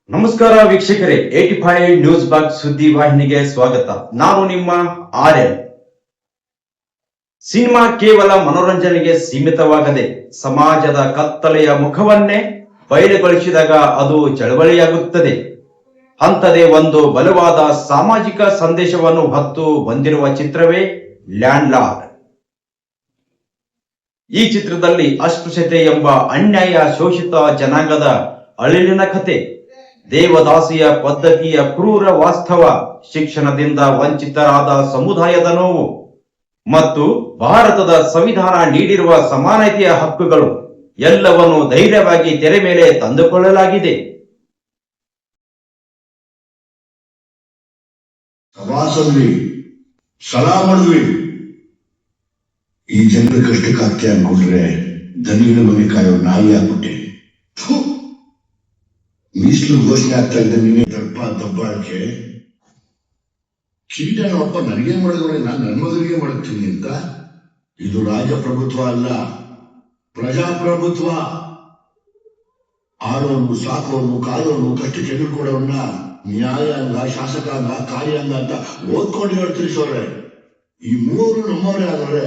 ನಮಸ್ಕಾರ ವೀಕ್ಷಕರೇ, 85 news box ಸುದ್ದಿ ವಾಹಿನಿಗೆ ಸ್ವಾಗತ. ನಾನು ನಿಮ್ಮ ಆರ್ಯನ್. ಸಿನಿಮಾ ಕೇವಲ ಮನೋರಂಜನೆಗೆ ಸೀಮಿತವಾಗದೆ ಸಮಾಜದ ಕತ್ತಲೆಯ ಮುಖವನ್ನೇ ಬಯಲುಗೊಳಿಸಿದಾಗ ಅದು ಚಳವಳಿಯಾಗುತ್ತದೆ. ಅಂಥದೇ ಒಂದು ಬಲವಾದ ಸಾಮಾಜಿಕ ಸಂದೇಶವನ್ನು ಹೊತ್ತು ಬಂದಿರುವ ಚಿತ್ರವೇ ಲ್ಯಾಂಡ್ ಲಾರ್ಡ್. ಈ ಚಿತ್ರದಲ್ಲಿ ಅಸ್ಪೃಶ್ಯತೆ ಎಂಬ ಅನ್ಯಾಯ ಶೋಷಿತ ಜನಾಂಗದ ಅಳಿಲಿನ ಕಥೆ, ದೇವದಾಸಿಯ ಪದ್ಧತಿಯ ಕ್ರೂರ ವಾಸ್ತವ, ಶಿಕ್ಷಣದಿಂದ ವಂಚಿತರಾದ ಸಮುದಾಯದ ನೋವು ಮತ್ತು ಭಾರತದ ಸಂವಿಧಾನ ನೀಡಿರುವ ಸಮಾನತೆಯ ಹಕ್ಕುಗಳು ಎಲ್ಲವನ್ನು ಧೈರ್ಯವಾಗಿ ತೆರೆ ಮೇಲೆ ತಂದುಕೊಳ್ಳಲಾಗಿದೆ. ಸಭಾಸಲ್ಲಿ ಸಲಾ ಮಾಡಿದ್ವಿ. ಈ ಜನರ ಕಷ್ಟಕ್ಕೆ ಅನ್ಕೊಂಡ್ರೆ ದನಿಗಳ ಮನೆ ಕಾಯೋ ನಾಯಿ ಆಗ್ಬಿಟ್ಟೆ. ಮೀಸಲು ಘೋಷಣೆ ಆಗ್ತಾ ಇದ್ದ ನೀನೆ ದಬ್ಬಾಳಿಕೆ. ಕಿರೀಟ ನಮ್ಮಪ್ಪ ನನಗೇನ್ ಮಾಡಿದ್ರೆ ನಾನು ನನ್ನ ಮಗನಿಗೆ ಮಾಡುತ್ತೀನಿ ಅಂತ. ಇದು ರಾಜಪ್ರಭುತ್ವ ಅಲ್ಲ, ಪ್ರಜಾಪ್ರಭುತ್ವ. ಆಡೋನು, ಸಾಕೋನು, ಕಾಯೋನು, ಕಷ್ಟಕ್ಕೆ ಎದುರ್ಕೊಡೋನ್ನ ನ್ಯಾಯಾಂಗ, ಶಾಸಕಾಂಗ, ಕಾರ್ಯಾಂಗ ಅಂತ ಓದ್ಕೊಂಡು ಹೇಳ್ತೀರಿ ಸೋರ್ರೆ. ಈ ಮೂರು ನಮ್ಮವರೇ ಆದ್ರೆ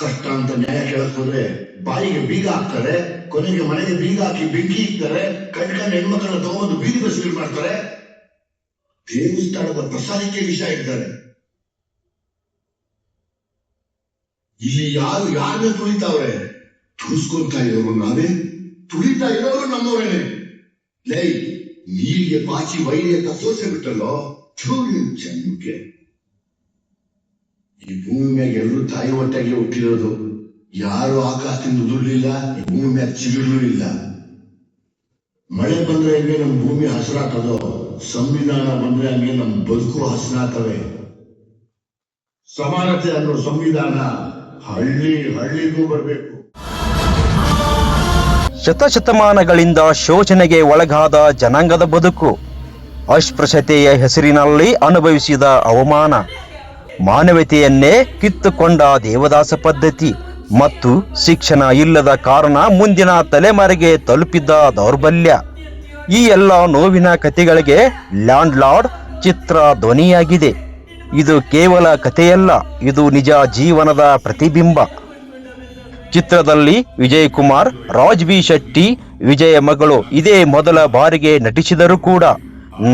ಕಷ್ಟ ಅಂತ ನ್ಯಾಯ ಕೇಳಕ್ ಹೋದ್ರೆ ಬಾಯಿಗೆ ಬೀಗ ಹಾಕ್ತಾರೆ, ಕೊನೆಗೆ ಮನೆಗೆ ಬೀಗ ಹಾಕಿ ಬೆಂಕಿ ಇಕ್ತಾರೆ, ಕಣ್ಣ ಹೆಣ್ಮಕ್ಳನ್ನ ತಗೊಂಡು ಬೀದಿ ಬಸ್ಗಳು ಮಾಡ್ತಾರೆ, ದೇವಸ್ಥಾನದ ಪ್ರಸಾದಕ್ಕೆ ವಿಷ ಇಡ್ತಾರೆ. ಇಲ್ಲಿ ಯಾರನ್ನೇ ತುಳಿತಾವ್ರೆ? ತುಳಿಸ್ಕೊಂತ ಇರೋರು ನಾವೇ, ತುಳಿತಾ ಇರೋರು ನಮ್ಮವರೇನೆ. ಲೈ ನೀರಿಗೆ ಪಾಚಿ ವೈರಿ ಅಂತ ಸೋಸೆ ಬಿಟ್ಟಲ್ಲೋ ಚೆನ್ನಕ್ಕೆ. ಈ ಭೂಮಿ ಮ್ಯಾಗ ಎಲ್ಲರೂ ತಾಯಿ ಹೊಟ್ಟೆಗೆ ಹುಟ್ಟಿರೋದು. ಯಾರು ಆಕಾಶದಿಂದ ಉದುರ್ಲಿಲ್ಲ, ಈ ಭೂಮಿ ಮ್ಯಾಗ ಚಿಗುರ್ಲೂ ಇಲ್ಲ. ಮಳೆ ಬಂದ್ರೆ ಹಂಗೆ ನಮ್ಮ ಭೂಮಿ ಹಸಿರಾಗ್ತದೋ, ಸಂವಿಧಾನ ಬಂದ್ರೆ ಹಂಗೆ ನಮ್ಮ ಬದುಕು ಹಸಿರಾಗ್ತವೆ. ಸಮಾನತೆ ಅನ್ನೋ ಸಂವಿಧಾನ ಹಳ್ಳಿಗೂ ಬರಬೇಕು. ಶತಶತಮಾನಗಳಿಂದ ಶೋಷಣೆಗೆ ಒಳಗಾದ ಜನಾಂಗದ ಬದುಕು, ಅಸ್ಪೃಶ್ಯತೆಯ ಹೆಸರಿನಲ್ಲಿ ಅನುಭವಿಸಿದ ಅವಮಾನ, ಮಾನವತೆಯನ್ನೇ ಕಿತ್ತುಕೊಂಡ ದೇವದಾಸ ಪದ್ಧತಿ ಮತ್ತು ಶಿಕ್ಷಣ ಇಲ್ಲದ ಕಾರಣ ಮುಂದಿನ ತಲೆಮಾರಿಗೆ ತಲುಪಿದ್ದ ದೌರ್ಬಲ್ಯ, ಈ ಎಲ್ಲ ನೋವಿನ ಕಥೆಗಳಿಗೆ ಲ್ಯಾಂಡ್ ಲಾರ್ಡ್ ಚಿತ್ರ ಧ್ವನಿಯಾಗಿದೆ. ಇದು ಕೇವಲ ಕಥೆಯಲ್ಲ, ಇದು ನಿಜ ಜೀವನದ ಪ್ರತಿಬಿಂಬ. ಚಿತ್ರದಲ್ಲಿ ವಿಜಯ್ ಕುಮಾರ್, ರಾಜ್ ಬಿ ಶೆಟ್ಟಿ, ವಿಜಯ ಮಗಳು ಇದೇ ಮೊದಲ ಬಾರಿಗೆ ನಟಿಸಿದರೂ ಕೂಡ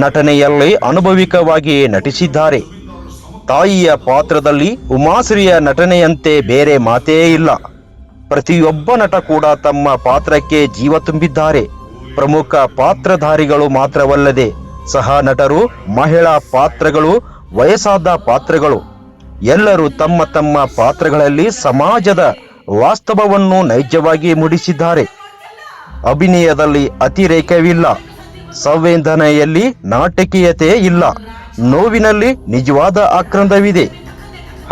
ನಟನೆಯಲ್ಲಿ ಅನುಭವಿಕವಾಗಿ ನಟಿಸಿದ್ದಾರೆ. ತಾಯಿಯ ಪಾತ್ರದಲ್ಲಿ ಉಮಾಶ್ರೀಯ ನಟನೆಯಂತೆ ಬೇರೆ ಮಾತೇ ಇಲ್ಲ. ಪ್ರತಿಯೊಬ್ಬ ನಟ ಕೂಡ ತಮ್ಮ ಪಾತ್ರಕ್ಕೆ ಜೀವ ತುಂಬಿದ್ದಾರೆ. ಪ್ರಮುಖ ಪಾತ್ರಧಾರಿಗಳು ಮಾತ್ರವಲ್ಲದೆ ಸಹ ನಟರು, ಮಹಿಳಾ ಪಾತ್ರಗಳು, ವಯಸ್ಸಾದ ಪಾತ್ರಗಳು ಎಲ್ಲರೂ ತಮ್ಮ ತಮ್ಮ ಪಾತ್ರಗಳಲ್ಲಿ ಸಮಾಜದ ವಾಸ್ತವವನ್ನು ನೈಜವಾಗಿ ಮೂಡಿಸಿದ್ದಾರೆ. ಅಭಿನಯದಲ್ಲಿ ಅತಿರೇಕವಿಲ್ಲ, ಸಂವೇದನೆಯಲ್ಲಿ ನಾಟಕೀಯತೆ ಇಲ್ಲ, ನೋವಿನಲ್ಲಿ ನಿಜವಾದ ಆಕ್ರಂದವಿದೆ.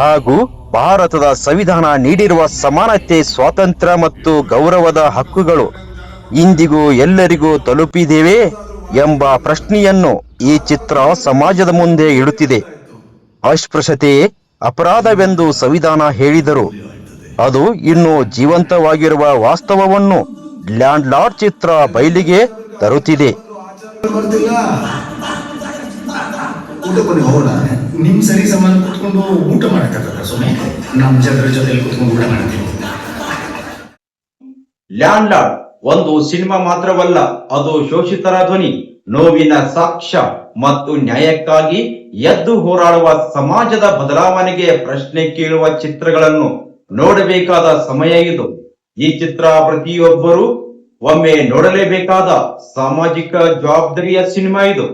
ಹಾಗೂ ಭಾರತದ ಸಂವಿಧಾನ ನೀಡಿರುವ ಸಮಾನತೆ, ಸ್ವಾತಂತ್ರ್ಯ ಮತ್ತು ಗೌರವದ ಹಕ್ಕುಗಳು ಇಂದಿಗೂ ಎಲ್ಲರಿಗೂ ತಲುಪಿದ್ದೇವೆ ಎಂಬ ಪ್ರಶ್ನೆಯನ್ನು ಈ ಚಿತ್ರ ಸಮಾಜದ ಮುಂದೆ ಇಡುತ್ತಿದೆ. ಅಸ್ಪೃಶ್ಯತೆ ಅಪರಾಧವೆಂದು ಸಂವಿಧಾನ ಹೇಳಿದರು, ಅದು ಇನ್ನೂ ಜೀವಂತವಾಗಿರುವ ವಾಸ್ತವವನ್ನು ಲ್ಯಾಂಡ್ ಲಾರ್ಡ್ ಚಿತ್ರ ಬಯಲಿಗೆ ತರುತ್ತಿದೆ. ಊಟಕ್ಕೆ ಹೋಗೋಣ. ನಿಮ್ ಸರಿ ಸಮಾನ ಕುತ್ಕೊಂಡು ಊಟ ಮಾಡಕ್ಕಾಗಲ್ಲ, ಸುಮ್ಮನೆ ನಮ್ಮ ಜನರ ಜೊತೆ ಕುತ್ಕೊಂಡು ಊಟ ಮಾಡ್ತೀವಿ. ಲ್ಯಾಂಡ್ ಲಾರ್ಡ್ ಒಂದು ಸಿನಿಮಾ ಮಾತ್ರವಲ್ಲ, ಅದು ಶೋಷಿತರ ಧ್ವನಿ, ನೋವಿನ ಸಾಕ್ಷ್ಯ ಮತ್ತು ನ್ಯಾಯಕ್ಕಾಗಿ ಎದ್ದು ಹೋರಾಡುವ ಸಮಾಜದ ಬದಲಾವಣೆಗೆ ಪ್ರಶ್ನೆ ಕೇಳುವ ಚಿತ್ರಗಳನ್ನು ನೋಡಬೇಕಾದ ಸಮಯ ಇದು. ಈ ಚಿತ್ರ ಪ್ರತಿಯೊಬ್ಬರೂ ಒಮ್ಮೆ ನೋಡಲೇಬೇಕಾದ ಸಾಮಾಜಿಕ ಜವಾಬ್ದಾರಿಯ ಸಿನಿಮಾ ಇದು.